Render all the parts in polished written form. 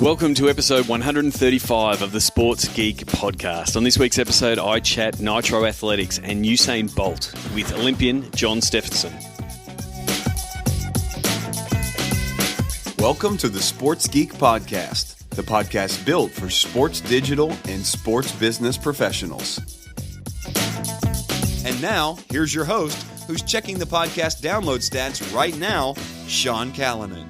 Welcome to episode 135 of the Sports Geek podcast. On this week's episode, I chat Nitro Athletics and Usain Bolt with Olympian John Steffensen. Welcome to the Sports Geek podcast, the podcast built for sports digital and sports business professionals. And now, here's your host, who's checking the podcast download stats right now, Sean Callanan.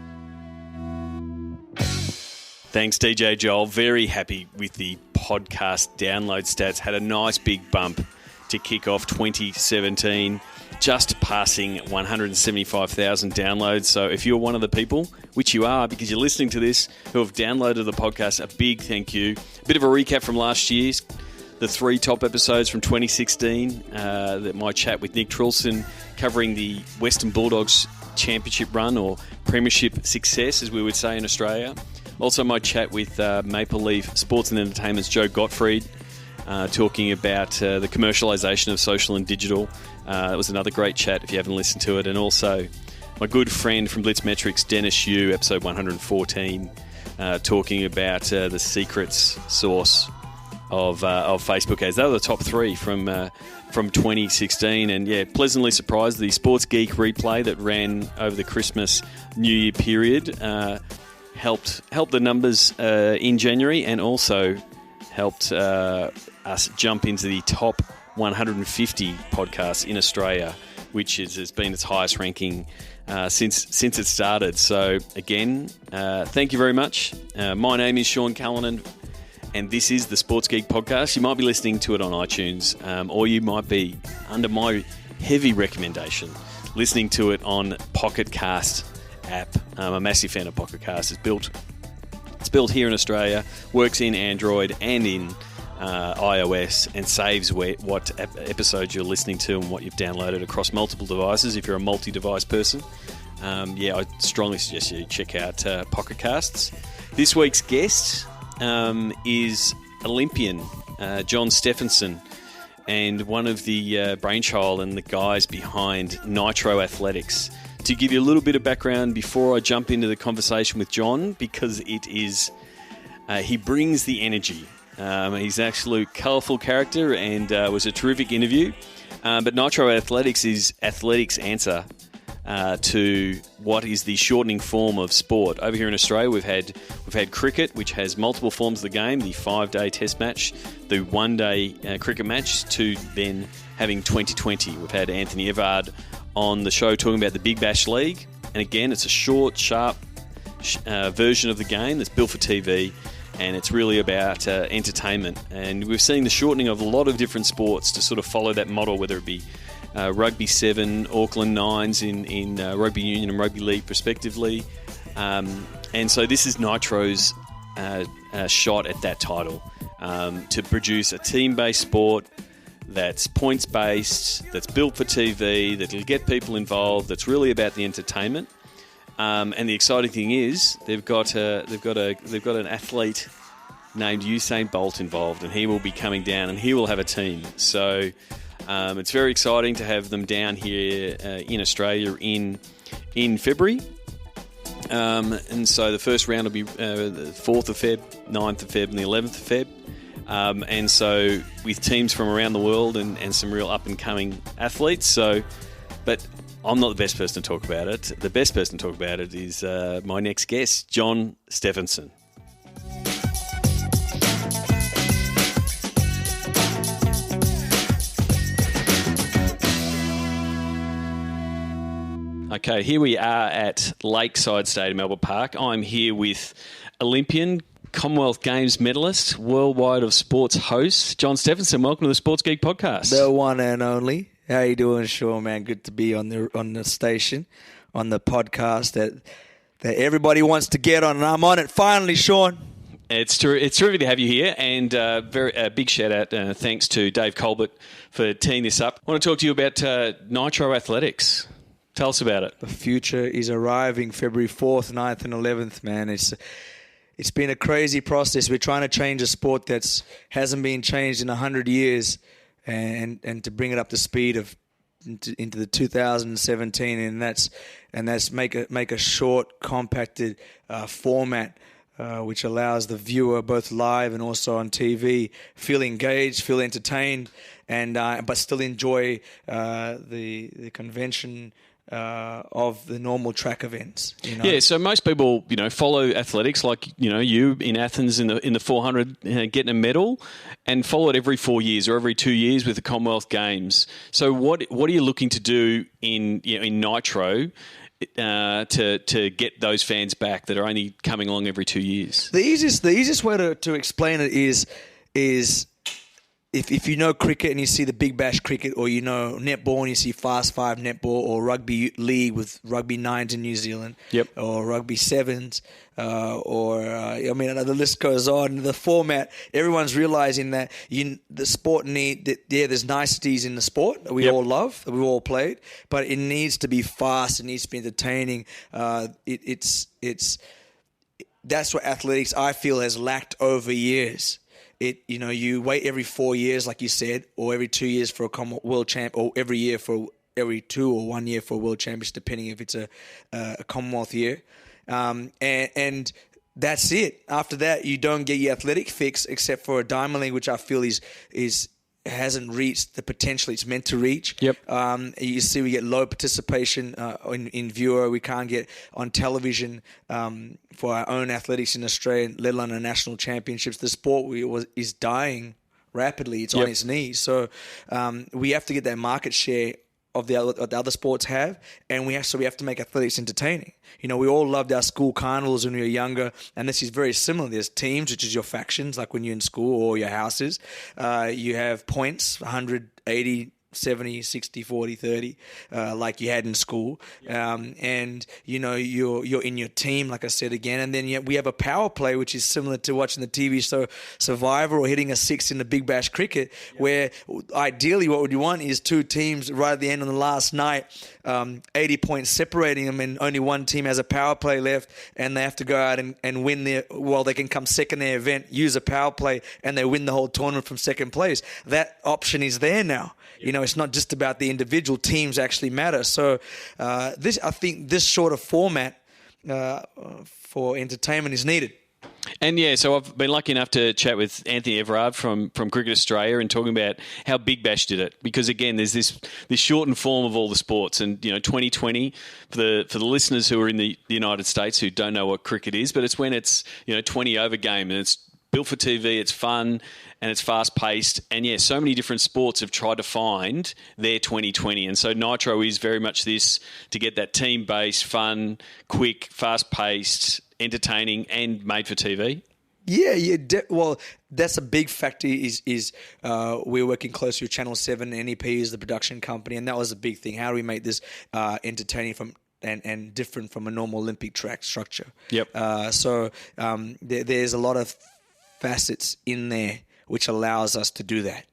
Thanks, DJ Joel. Very happy with the podcast download stats. Had a nice big bump to kick off 2017, just passing 175,000 downloads. So if you're one of the people, which you are because you're listening to this, who have downloaded the podcast, a big thank you. A bit of a recap from last year's, the 3 top episodes from 2016, my chat with Nick Trilson covering the Western Bulldogs championship run or premiership success, as we would say in Australia. Also, my chat with Maple Leaf Sports and Entertainment's Joe Gottfried, talking about the commercialisation of social and digital. It was another great chat if you haven't listened to it. And also, my good friend from Blitzmetrics, Dennis Yu, episode 114, talking about the secrets source of Facebook ads. They were the top 3 from 2016. And yeah, pleasantly surprised. The Sports Geek replay that ran over the Christmas New Year period helped the numbers in January, and also helped us jump into the top 150 podcasts in Australia, which has been its highest ranking since it started. So again, thank you very much. My name is Sean Callanan, and this is the Sports Geek podcast. You might be listening to it on iTunes, or you might be, under my heavy recommendation, listening to it on Pocket Cast app. I'm a massive fan of Pocket Cast. It's built here in Australia, works in Android and in iOS, and saves what episodes you're listening to and what you've downloaded across multiple devices if you're a multi-device person. I strongly suggest you check out Pocket Casts. This week's guest is Olympian John Steffensen, and one of the brainchild and the guys behind Nitro Athletics. To give you a little bit of background before I jump into the conversation with John, because it is he brings the energy. He's an absolute colourful character, and was a terrific interview. But Nitro Athletics is athletics' answer to what is the shortening form of sport. Over here in Australia, we've had cricket, which has multiple forms of the game: the 5-day Test match, the 1-day cricket match, to then having 2020. We've had Anthony Evard on the show talking about the Big Bash League, and again, it's a short, sharp version of the game that's built for TV, and it's really about entertainment. And we've seen the shortening of a lot of different sports to sort of follow that model, whether it be Rugby 7, Auckland Nines in Rugby Union and Rugby League respectively. And so this is Nitro's shot at that title, to produce a team-based sport that's points-based, that's built for TV, that'll get people involved, that's really about the entertainment. And the exciting thing is they've got an athlete named Usain Bolt involved, and he will be coming down, and he will have a team. So it's very exciting to have them down here in Australia in February. And so the first round will be the 4th of Feb, 9th of Feb, and the 11th of Feb. And so with teams from around the world and some real up-and-coming athletes. But I'm not the best person to talk about it. The best person to talk about it is my next guest, John Steffensen. Okay, here we are at Lakeside Stadium, Melbourne Park. I'm here with Olympian, Commonwealth Games medalist, Worldwide of Sports host, John Steffensen. Welcome to the Sports Geek podcast. The one and only. How you doing, Sean, man? Good to be on the station, on the podcast that everybody wants to get on, and I'm on it finally, Sean. It's terrific to have you here, and very big shout out, thanks to Dave Colbert for teeing this up. I want to talk to you about Nitro Athletics. Tell us about it. The future is arriving February 4th, 9th, and 11th, man. It's been a crazy process. We're trying to change a sport that hasn't been changed in 100 years, and to bring it up to speed into the 2017, and that's make a short, compacted format which allows the viewer, both live and also on TV, feel engaged, feel entertained, and but still enjoy the convention of the normal track events. Yeah, so most people, follow athletics like, you in Athens in the 400 getting a medal, and follow it every 4 years or every 2 years with the Commonwealth Games. So what are you looking to do in Nitro to get those fans back that are only coming along every 2 years? The easiest way to explain it is if you know cricket and you see the Big Bash cricket, or netball and you see Fast 5 netball, or rugby league with rugby nines in New Zealand, or rugby sevens, the list goes on. The format, everyone's realizing that the sport there's niceties in the sport that we all love, that we all played, but it needs to be fast, it needs to be entertaining. That's what athletics, I feel, has lacked over years. You wait every 4 years, like you said, or every 2 years for a world champ, or every 2 or 1 year for a world championship, depending if it's a Commonwealth year. And that's it. After that, you don't get your athletic fix, except for a Diamond League, which I feel hasn't reached the potential it's meant to reach. You see we get low participation in viewer. We can't get on television for our own athletics in Australia, let alone our national championships. The sport is dying rapidly. It's on its knees. So we have to get that market share of the other sports have, and we have to make athletics entertaining. We all loved our school carnivals when we were younger, and this is very similar. There's teams, which is your factions, like when you're in school, or your houses. You have points, 100, 80, 70, 60, 40, 30, like you had in school. And, you're in your team, like I said again. And then we have a power play, which is similar to watching the TV show Survivor, or hitting a 6 in the Big Bash cricket, where ideally what would you want is two teams right at the end on the last night, 80 points separating them, and only one team has a power play left, and they have to go out and win they can come second in their event, use a power play, and they win the whole tournament from second place. That option is there now. It's not just about the individual. Teams actually matter. So I think this sort of format for entertainment is needed. And so I've been lucky enough to chat with Anthony Everard from Cricket Australia, and talking about how Big Bash did it. Because again, there's this shortened form of all the sports, and 2020 for the listeners who are in the United States who don't know what cricket is, but it's when it's 20 over game, and it's built for TV, it's fun, and it's fast-paced. And, so many different sports have tried to find their 2020. And so Nitro is very much this, to get that team-based, fun, quick, fast-paced, entertaining, and made for TV. Yeah. Well, that's a big factor is we're working closely with Channel 7. NEP is the production company, and that was a big thing. How do we make this entertaining and different from a normal Olympic track structure? So there's a lot of facets in there which allows us to do that.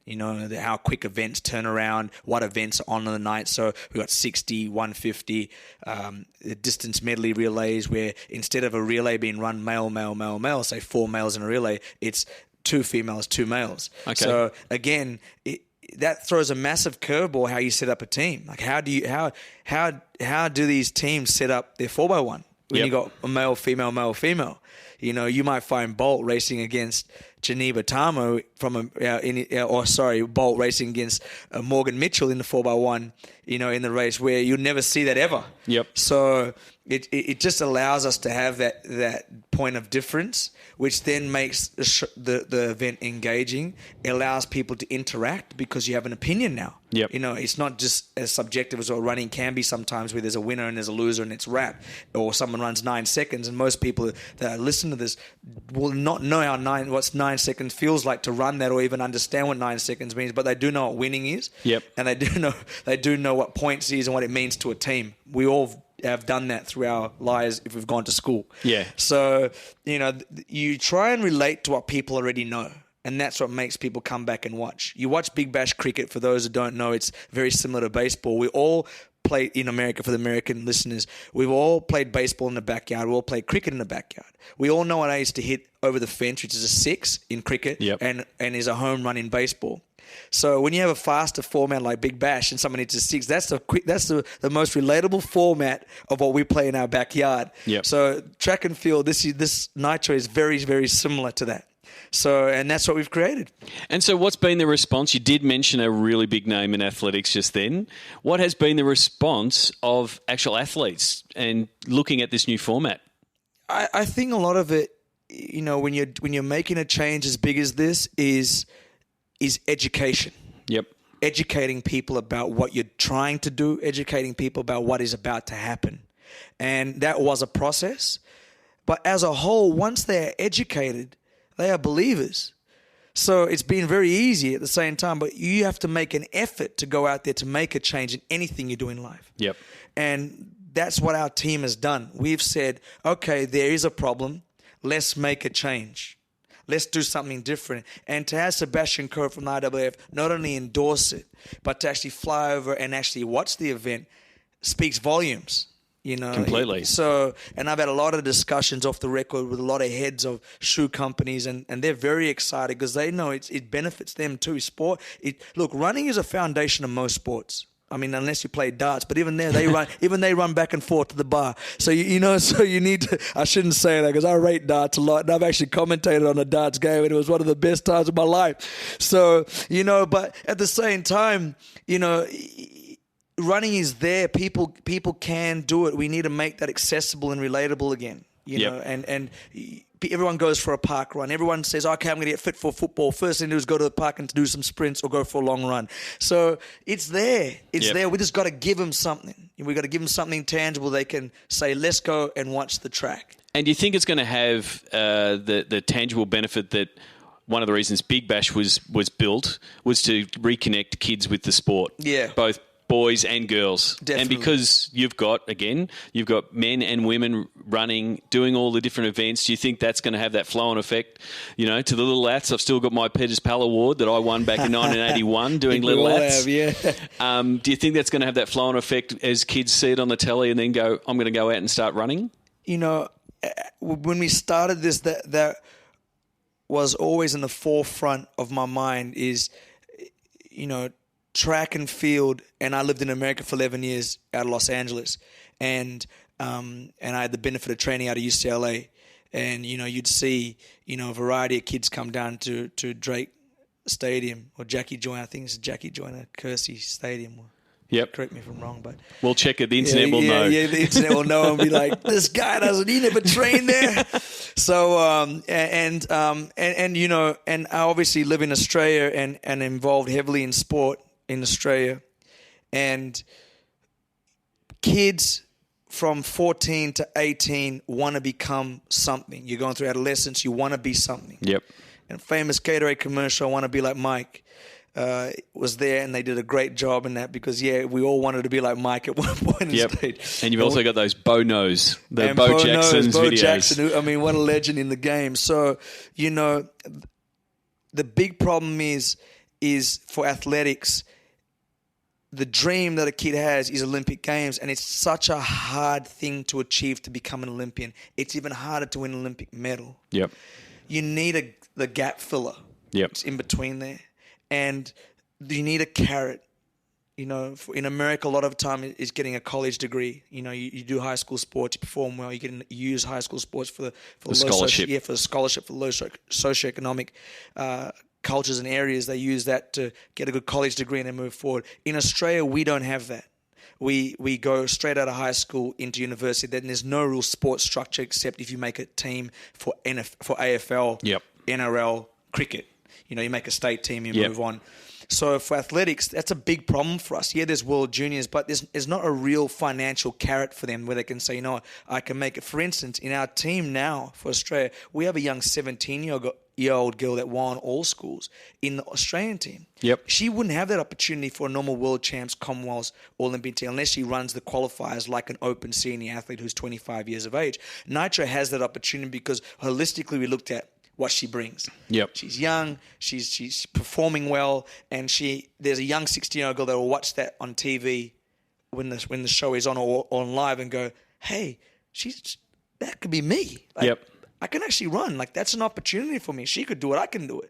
How quick events turn around, what events are on the night. So we got 60, 150, the distance medley relays, where instead of a relay being run male, say 4 males in a relay, it's 2 females, 2 males. Okay. So again, that throws a massive curveball how you set up a team. Like how do these teams set up their 4x1 when you got a male, female? You might find Bolt racing against Geneva Tamo Bolt racing against Morgan Mitchell in the 4x1, in the race, where you'll never see that ever. So it just allows us to have that point of difference, which then makes the event engaging. It allows people to interact because you have an opinion now. It's not just as subjective as what running can be sometimes, where there's a winner and there's a loser and it's wrapped, or someone runs 9 seconds, and most people that listen to this will not know what 9 seconds feels like to run that, or even understand what 9 seconds means, but they do know what winning is. And they do know what points is and what it means to a team. We all have done that through our lives if we've gone to school. So, you try and relate to what people already know. And that's what makes people come back and watch. You watch Big Bash cricket, for those who don't know, it's very similar to baseball. We all play in America, for the American listeners. We've all played baseball in the backyard. We all played cricket in the backyard. We all know what it is to hit over the fence, which is a 6 in cricket, and is a home run in baseball. So when you have a faster format like Big Bash and someone needs a 6, that's the most relatable format of what we play in our backyard. Yep. So track and field, this Nitro is very, very similar to that. So, and that's what we've created. And so what's been the response? You did mention a really big name in athletics just then. What has been the response of actual athletes and looking at this new format? I think a lot of it, you know, when you're making a change as big as this is education. Yep. Educating people about what you're trying to do, educating people about what is about to happen. And that was a process. But as a whole, once they're educated, they are believers. So it's been very easy at the same time, but you have to make an effort to go out there to make a change in anything you do in life. Yep. And that's what our team has done. We've said, okay, there is a problem. Let's make a change. Let's do something different. And to have Sebastian Coe from the IAAF not only endorse it, but to actually fly over and actually watch the event speaks volumes. You know, completely. So, and I've had a lot of discussions off the record with a lot of heads of shoe companies, and they're very excited because they know it benefits them too. Look, running is a foundation of most sports. I mean, unless you play darts, but even there, they run back and forth to the bar. So so you need to. I shouldn't say that because I rate darts a lot, and I've actually commentated on a darts game, and it was one of the best times of my life. So but at the same time, running is there. People can do it. We need to make that accessible and relatable again. You know, and everyone goes for a park run. Everyone says, okay, I'm going to get fit for football. First thing to do is go to the park and do some sprints or go for a long run. So it's there. It's there. We just got to give them something. We got to give them something tangible. They can say, let's go and watch the track. And do you think it's going to have the tangible benefit that one of the reasons Big Bash was built was to reconnect kids with the sport? Yeah. Both boys and girls. Definitely. And because you've got men and women running, doing all the different events, do you think that's going to have that flow-on effect, to the little laths? I've still got my Peters Pal Award that I won back in 1981 doing little laths. Do you think that's going to have that flow-on effect as kids see it on the telly and then go, I'm going to go out and start running? When we started this, that was always in the forefront of my mind is, track and field, and I lived in America for 11 years out of Los Angeles, and I had the benefit of training out of UCLA, and you'd see a variety of kids come down to Drake Stadium or Jackie Joyner. I think it's Jackie Joyner Kersey Stadium. Yep. Correct me if I'm wrong, but we'll check it. The internet will know. Yeah, the internet will know and be like, this guy he never trained there. So and I obviously live in Australia and involved heavily in sport in Australia, and kids from 14 to 18 want to become something. You're going through adolescence, you want to be something. Yep. And famous Gatorade commercial, I want to be like Mike, was there, and they did a great job in that because, we all wanted to be like Mike at one point in the stage. And you've also got those Bo Nose, Bo Jackson's videos. Jackson, what a legend in the game. So, the big problem is for athletics, the dream that a kid has is Olympic Games, and it's such a hard thing to achieve to become an Olympian. It's even harder to win an Olympic medal. Yep. You need the gap filler. Yep. It's in between there. And you need a carrot. In America, a lot of the time is getting a college degree. You do high school sports, you perform well, you use high school sports for the scholarship. For the scholarship, for low socioeconomic cultures and areas. They use that to get a good college degree and then move forward. In Australia, we don't have that. We go straight out of high school into university. Then there's no real sports structure except if you make a team for AFL, NRL, cricket. You make a state team, you move on. So for athletics, that's a big problem for us. Yeah, there's World Juniors, but there's not a real financial carrot for them where they can say, I can make it. For instance, in our team now for Australia, we have a young 17-year-old girl that won all schools in the Australian team. Yep. She wouldn't have that opportunity for a normal world champs, Commonwealths, Olympic team unless she runs the qualifiers like an open senior athlete who's 25 years of age. Nitro has that opportunity because holistically we looked at what she brings. Yep. She's young, she's performing well, and there's a young 16-year-old girl that will watch that on TV when the show is on or on live and go, hey, that could be me. I can actually run. That's an opportunity for me. She could do it, I can do it.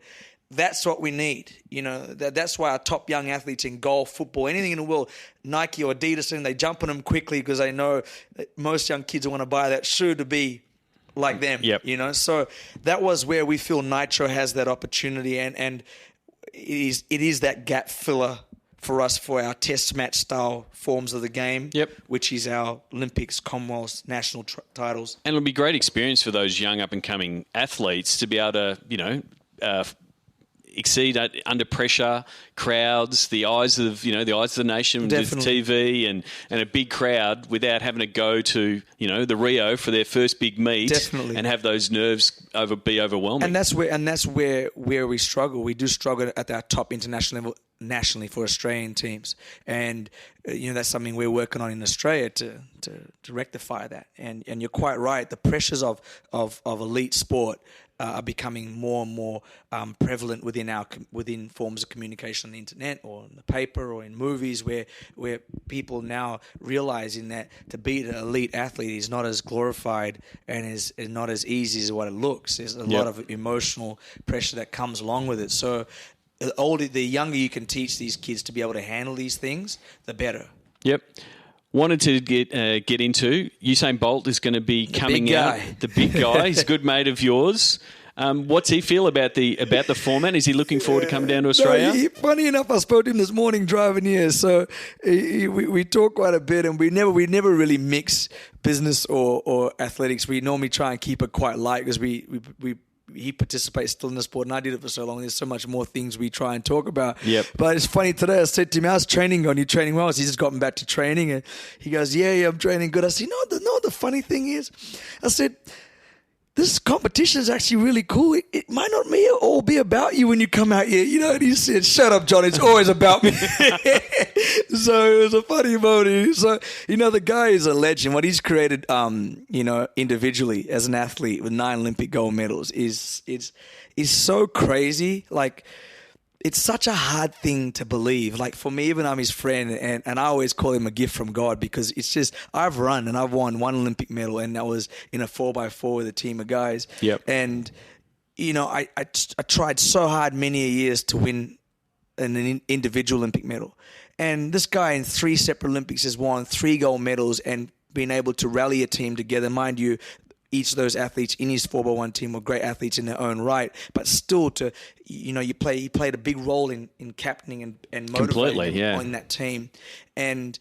that's what we need. That's why our top young athletes in golf, football, anything in the world, Nike or Adidas, and they jump on them quickly because they know that most young kids want to buy that shoe to be like them. Yep. So that was where we feel Nitro has that opportunity, and it is that gap filler for us for our test match style forms of the game, which is our Olympics, Commonwealths, national titles. And it'll be a great experience for those young up-and-coming athletes to be able to, exceed under pressure, crowds, the eyes of the nation with TV and a big crowd without having to go to, the Rio for their first big meet and have those nerves be overwhelming. And that's where we struggle. We do struggle at our top international level nationally for Australian teams. And that's something we're working on in Australia to rectify that. And you're quite right. The pressures of elite sport are becoming more and more prevalent within forms of communication on the internet or in the paper or in movies, where people now realizing that to be an elite athlete is not as glorified and is not as easy as what it looks. There's a lot of emotional pressure that comes along with it. So the younger you can teach these kids to be able to handle these things, the better. Yep. Wanted to get into Usain Bolt is going to be coming out. The big guy. He's a good mate of yours. What's he feel about the format? Is he looking forward to coming down to Australia? No, funny enough, I spoke to him this morning driving here. So we talk quite a bit, and we never really mix business or athletics. We normally try and keep it quite light because he participates still in the sport, and I did it for so long. There's so much more things we try and talk about. Yep. But it's funny today. I said to him, "How's training going? You training well?" So he's just gotten back to training, and he goes, "Yeah, I'm training good." I said, "No, the funny thing is," I said, "this competition is actually really cool. It might not all be about you when you come out here." And he said, "Shut up, John. It's always about me." So it was a funny moment. So, the guy is a legend. What he's created, individually as an athlete with 9 Olympic gold medals is so crazy. Like, it's such a hard thing to believe. Like, for me, even I'm his friend, and I always call him a gift from God, because it's just, I've run and I've won 1 Olympic medal, and that was in a 4x4 with a team of guys. Yep. And, I tried so hard many years to win an individual Olympic medal. And this guy in 3 separate Olympics has won 3 gold medals and been able to rally a team together. Mind you, each of those athletes in his 4x1 team were great athletes in their own right, but still he played a big role in captaining and motivating on that team. And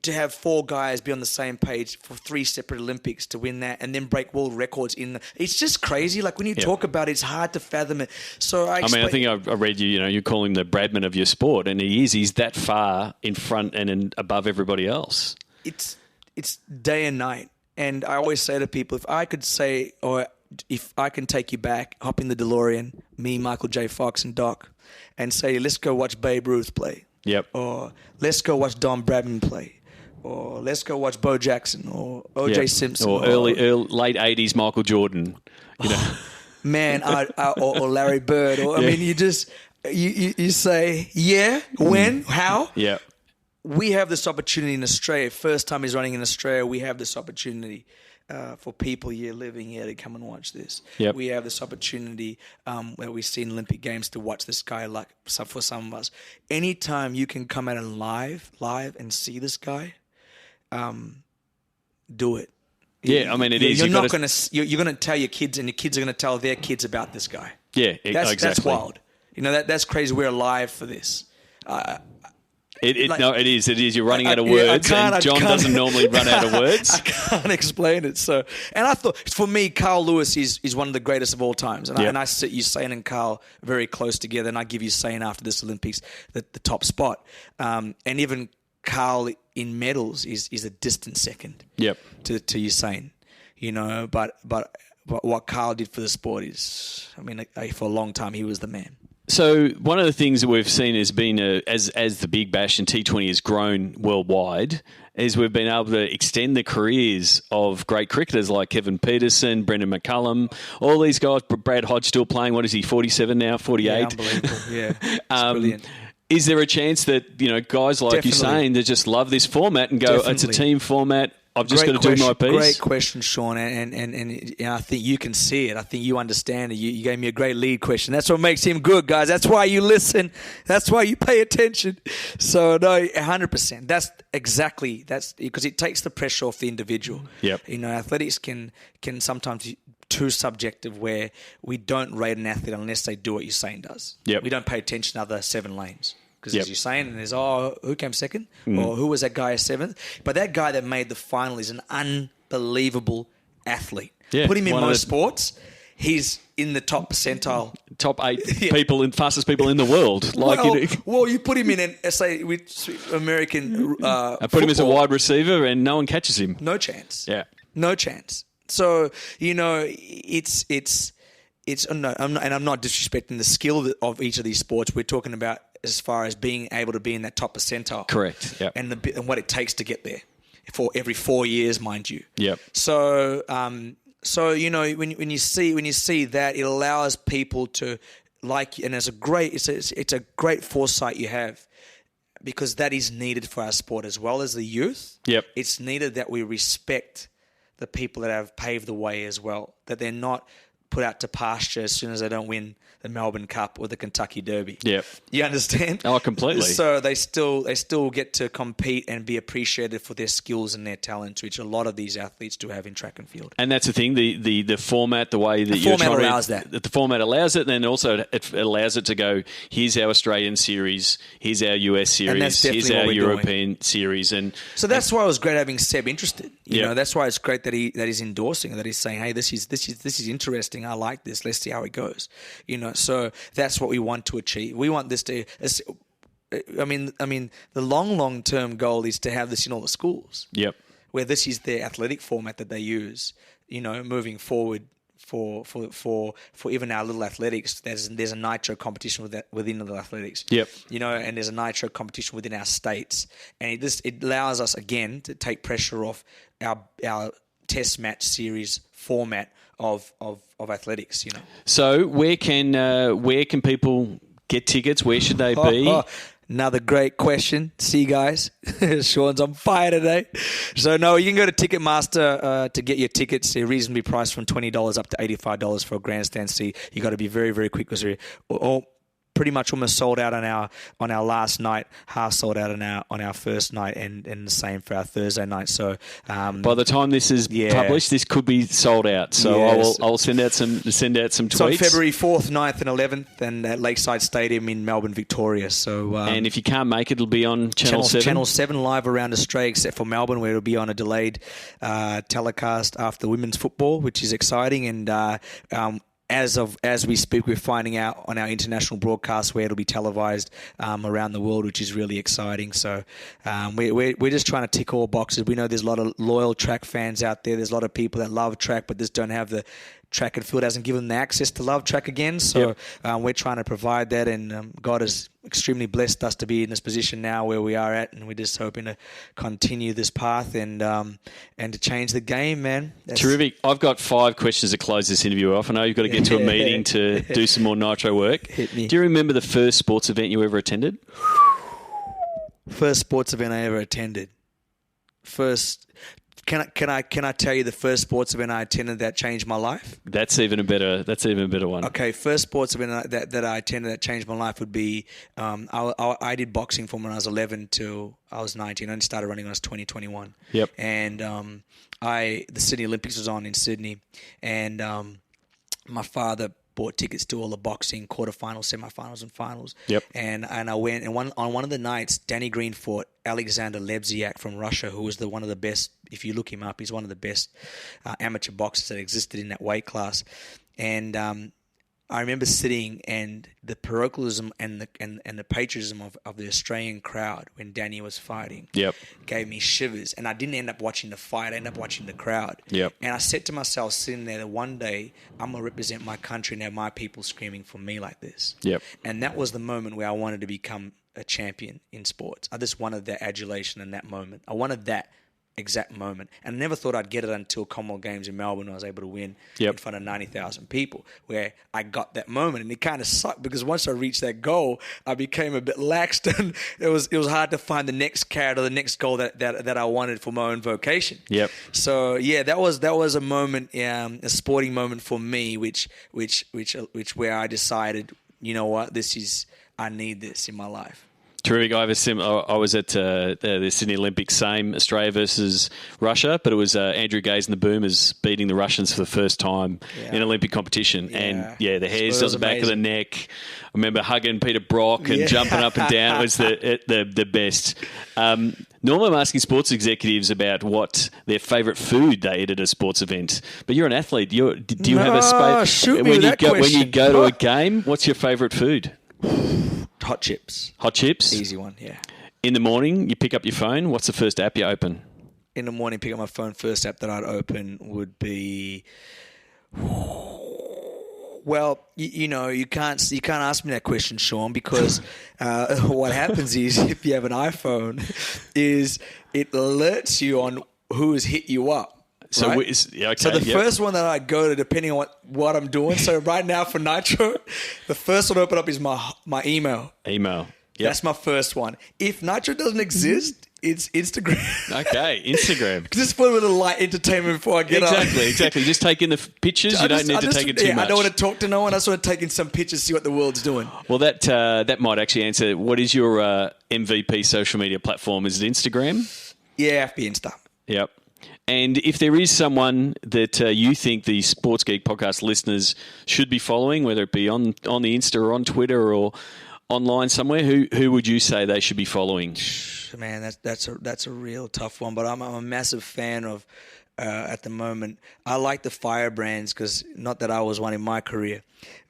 to have 4 guys be on the same page for 3 separate Olympics to win that and then break world records it's just crazy. Like, when you talk about it, it's hard to fathom it. So I think I read you call him the Bradman of your sport, and he's that far in front and above everybody else. It's day and night. And I always say to people, if I could say, or if I can take you back, hop in the DeLorean, me, Michael J. Fox, and Doc, and say, let's go watch Babe Ruth play. Yep. Or let's go watch Don Bradman play. Or let's go watch Bo Jackson or O.J. Simpson. Or late 80s Michael Jordan. Man, or Larry Bird. Or, I mean, you just, you say, when, how? Yeah. We have this opportunity in Australia. First time he's running in Australia, we have this opportunity for people here living here to come and watch this. Yep. We have this opportunity where we see in Olympic Games to watch this guy, like for some of us. Anytime you can come out and live and see this guy, do it. Yeah, I mean, it is. You're going to tell your kids, and your kids are going to tell their kids about this guy. Yeah, exactly. That's wild. That's crazy. We're alive for this. It is. You're running out of words, and John doesn't normally run out of words. I can't explain it. So, and I thought, for me, Carl Lewis is one of the greatest of all times. And I sit Usain and Carl very close together, and I give Usain after this Olympics the top spot. And even Carl in medals is a distant second. Yep. To Usain, But what Carl did for the sport is, for a long time he was the man. So one of the things that we've seen has been, as the Big Bash and T20 has grown worldwide, is we've been able to extend the careers of great cricketers like Kevin Peterson, Brendan McCullum, all these guys. Brad Hodge still playing. What is he, 47 now, 48? Yeah, unbelievable. Yeah, it's brilliant. Is there a chance that guys like you saying that just love this format and go, It's a team format, I've just got to do my piece. Great question, Sean, and I think you can see it. I think you understand it. You gave me a great lead question. That's what makes him good, guys. That's why you listen. That's why you pay attention. So no, 100%. That's because it takes the pressure off the individual. Yep. Athletics can sometimes be too subjective, where we don't rate an athlete unless they do what Usain does. Yep. We don't pay attention to other 7 lanes. Because as you're saying, and there's, who came second? Or who was that guy 7th? But that guy that made the final is an unbelievable athlete. Yeah, put him in most sports, he's in the top percentile. Top 8 people and fastest people in the world. Well, you put him in, say, with American I put him as a wide receiver and no one catches him. No chance. Yeah. No chance. So, it's no, I'm not disrespecting the skill of each of these sports. We're talking about as far as being able to be in that top percentile. Correct. Yep. And what it takes to get there for every 4 years, mind you. Yep. So, when you see that, it allows people to and it's a great foresight you have, because that is needed for our sport as well as the youth. Yep. It's needed that we respect the people that have paved the way as well, that they're not put out to pasture as soon as they don't win the Melbourne Cup or the Kentucky Derby. Yep. You understand? Oh, completely. So they still get to compete and be appreciated for their skills and their talents, which a lot of these athletes do have in track and field. And that's the thing, the format, the way that the you're format trying allows to... that. The format allows it, and then also it allows it to go, here's our Australian series, here's our US series, here's our European series. So that's why it was great having Seb interested. You Yep. know, that's why it's great that he's endorsing, that he's saying, hey, this is interesting, I like this, let's see how it goes. So that's what we want to achieve. We want this to... I mean, the long term goal is to have this in all the schools. Yep. Where this is their athletic format that they use. Moving forward for even our little athletics, there's a nitro competition within the athletics. Yep. And there's a nitro competition within our states, and it allows us again to take pressure off our test match series format of athletics. So where can people get tickets? Where should they be? Another great question. See, guys, Sean's on fire today. So, no, you can go to Ticketmaster to get your tickets. They're reasonably priced from $20 up to $85 for a grandstand seat. You got to be very, very quick, because we're all pretty much almost sold out on our last night, half sold out on our first night, and the same for our Thursday night. So by the time this is published, this could be sold out. So I'll send out some tweets. So February 4th, 9th, and 11th, and at Lakeside Stadium in Melbourne, Victoria. So and if you can't make it, it'll be on Channel 7. Channel 7 live around Australia, except for Melbourne, where it'll be on a delayed telecast after women's football, which is exciting. And as we speak, we're finding out on our international broadcast where it'll be televised around the world, which is really exciting. So we're just trying to tick all boxes. We know there's a lot of loyal track fans out there. There's a lot of people that love track but just don't have the track and field, hasn't given them the access to love track again. So we're trying to provide that, and God has extremely blessed us to be in this position now where we are at, and we're just hoping to continue this path and to change the game, man. Terrific. I've got 5 questions to close this interview off. I know you've got to get to a meeting to do some more nitro work. Hit me. Do you remember the first sports event you ever attended? First sports event I ever attended. Can I tell you the first sports event I attended that changed my life? That's even a better one. Okay, first sports event that I attended that changed my life would be I did boxing from when I was 11 till I was 19. I only started running when I was 20, 21. Yep. And the Sydney Olympics was on in Sydney, and my father bought tickets to all the boxing quarterfinals, semifinals, and finals. Yep. And I went, and on one of the nights, Danny Green fought Alexander Lebziak from Russia, who was one of the best. If you look him up, he's one of the best amateur boxers that existed in that weight class. And I remember sitting, and the parochialism and the patriotism of the Australian crowd when Danny was fighting gave me shivers. And I didn't end up watching the fight. I ended up watching the crowd. Yep. And I said to myself, sitting there, that one day I'm going to represent my country and have my people screaming for me like this. Yep. And that was the moment where I wanted to become a champion in sports. I just wanted that adulation in that moment. I wanted that. exact moment. And I never thought I'd get it until Commonwealth Games in Melbourne. I was able to win in front of 90,000 people, where I got that moment. And it kind of sucked because once I reached that goal, I became a bit laxed, and it was hard to find the next carrot or the next goal that I wanted for my own vocation. Yep. So yeah, that was a moment, a sporting moment for me, which where I decided, you know what, I need this in my life. Terrific. I was at the Sydney Olympics, same Australia versus Russia, but it was Andrew Gaze and the Boomers beating the Russians for the first time in Olympic competition. Yeah. And the hairs on the back of the neck. I remember hugging Peter Brock and jumping up and down. It was the best. Normally I'm asking sports executives about what their favourite food they eat at a sports event. But you're an athlete. Do you have a space? When you go to a game, what's your favourite food? Hot chips. Hot chips? Easy one, yeah. In the morning, you pick up your phone. What's the first app you open? In the morning, pick up my phone. First app that I'd open would be... Well, you can't ask me that question, Sean, because what happens is if you have an iPhone, is it alerts you on who has hit you up. So, right? So the first one that I go to, depending on what I'm doing. So right now for Nitro, the first one I open up is my email. Email. Yep. That's my first one. If Nitro doesn't exist, it's Instagram. Okay, Instagram. Just put a little light entertainment before I get on. Exactly. Just take in the pictures. You don't need to take it too much. I don't want to talk to no one. I just want to take in some pictures, see what the world's doing. Well, that might actually answer. What is your MVP social media platform? Is it Instagram? Yeah, FB Insta. Yep. And if there is someone that you think the Sports Geek podcast listeners should be following, whether it be on the Insta or on Twitter or online somewhere, who would you say they should be following? Man, that's a real tough one. But I'm a massive fan of at the moment. I like the firebrands because not that I was one in my career,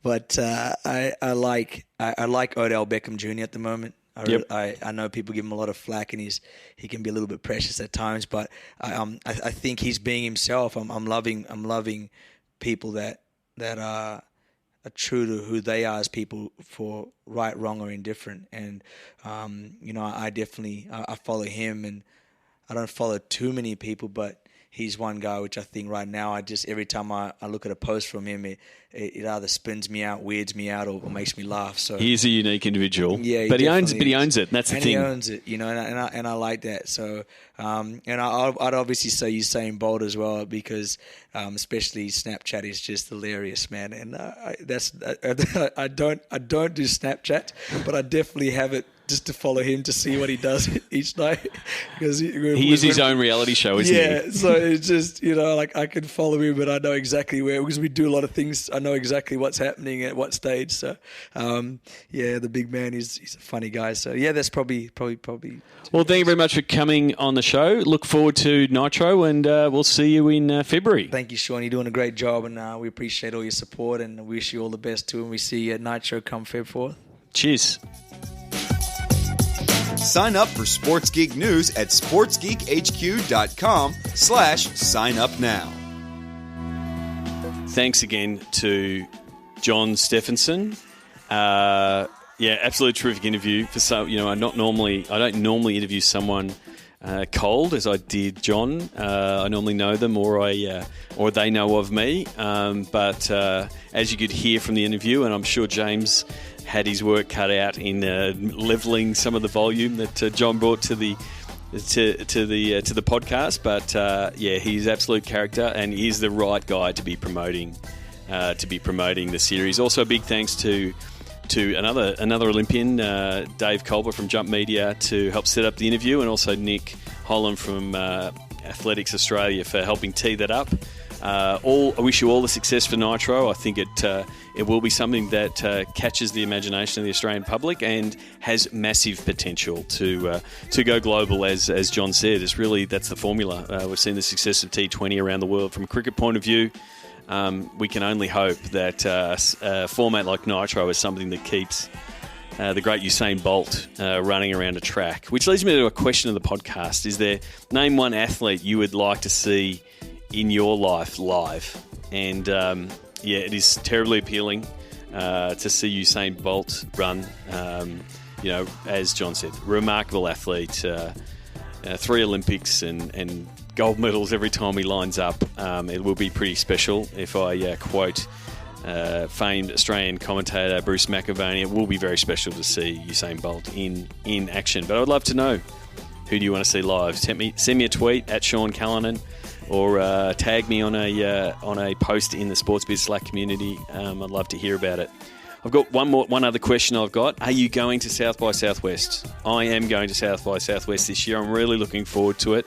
but I like Odell Beckham Jr. at the moment. I know people give him a lot of flack, and he can be a little bit precious at times, but I think he's being himself. I'm loving people that are true to who they are as people, for right, wrong, or indifferent. And I definitely follow him, and I don't follow too many people, but he's one guy which I think right now every time I look at a post from him, it either spins me out, weirds me out, or makes me laugh. So he's a unique individual. Yeah, but he owns it. And that's the thing. He owns it, and I like that. So, and I'd obviously say Usain Bolt as well, because especially Snapchat is just hilarious, man. And I don't do Snapchat, but I definitely have it just to follow him to see what he does each night, because he is his own reality show, isn't he? Yeah, so it's just I can follow him, but I know exactly where, because we do a lot of things. I know exactly what's happening at what stage. So the big man is a funny guy. So yeah, that's probably. Well, thank you very much for coming on the show. Look forward to Nitro, and we'll see you in February. Thank you, Sean. You're doing a great job, and we appreciate all your support, and wish you all the best too. And we see you at Nitro come Feb 4th. Cheers. Sign up for Sports Geek News at sportsgeekhq.com/sign up now. Thanks again to John Steffensen. Absolutely terrific interview. I don't normally interview someone cold as I did John. I normally know them, or they know of me. But as you could hear from the interview, and I'm sure James had his work cut out in leveling some of the volume that John brought to the podcast. But he's absolute character, and he's the right guy to be promoting the series. Also, a big thanks to another Olympian, Dave Culver from Jump Media, to help set up the interview, and also Nick Holland from Athletics Australia for helping tee that up. I wish you all the success for Nitro. I think it will be something that catches the imagination of the Australian public and has massive potential to go global. As John said, that's the formula. We've seen the success of T20 around the world. From a cricket point of view, we can only hope that a format like Nitro is something that keeps the great Usain Bolt running around a track. Which leads me to a question of the podcast. Name one athlete you would like to see in your life live. And it is terribly appealing to see Usain Bolt run. As John said, remarkable athlete. 3 Olympics and gold medals every time he lines up. It will be pretty special. If I quote famed Australian commentator Bruce McAvaney, it will be very special to see Usain Bolt in action. But I'd love to know, who do you want to see live? Send me a tweet at Sean Callanan, or tag me on a post in the Sports Biz Slack community. I'd love to hear about it. I've got one other question I've got. Are you going to South by Southwest? I am going to South by Southwest this year. I'm really looking forward to it.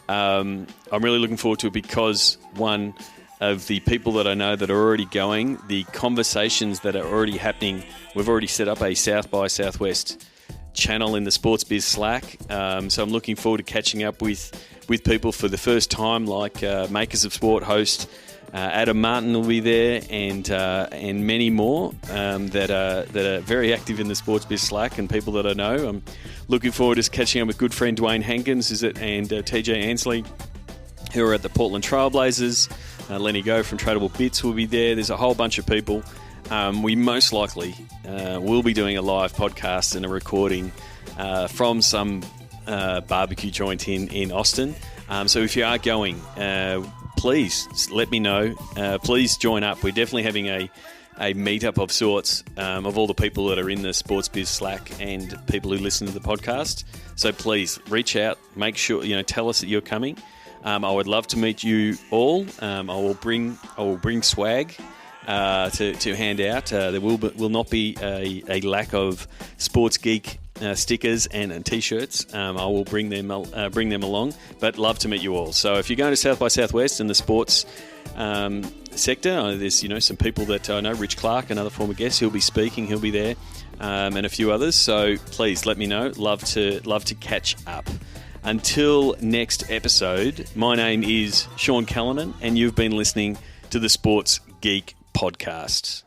I'm really looking forward to it because, one, of the people that I know that are already going, the conversations that are already happening. We've already set up a South by Southwest channel in the Sports Biz Slack. So I'm looking forward to catching up with people for the first time, like Makers of Sport host Adam Martin will be there, and many more that are very active in the Sports Biz Slack, and people that I know. I'm looking forward to catching up with good friend Dwayne Hankins and TJ Ansley, who are at the Portland Trailblazers. Lenny Go from Tradable Bits will be there. There's a whole bunch of people. We most likely will be doing a live podcast and a recording from some barbecue joint in Austin. So if you are going, please let me know. Please join up. We're definitely having a meetup of sorts of all the people that are in the Sports Biz Slack and people who listen to the podcast. So please reach out. Make sure, tell us that you're coming. I would love to meet you all. I will bring swag to hand out. There will not be a lack of Sports Geek stickers and T-shirts. I will bring them along, but love to meet you all. So if you're going to South by Southwest in the sports sector, there's some people that I know. Rich Clark, another former guest, he'll be speaking. He'll be there, and a few others. So please let me know. Love to catch up. Until next episode, my name is Sean Callanan, and you've been listening to the Sports Geek Podcast.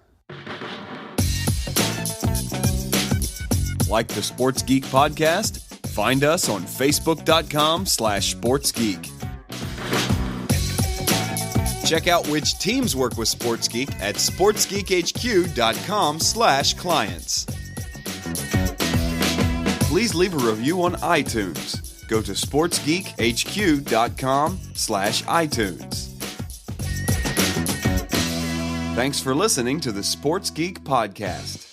Like the Sports Geek Podcast? Find us on Facebook.com/SportsGeek. Check out which teams work with Sports Geek at SportsGeekHQ.com/clients. Please leave a review on iTunes. Go to SportsGeekHQ.com/iTunes. Thanks for listening to the Sports Geek Podcast.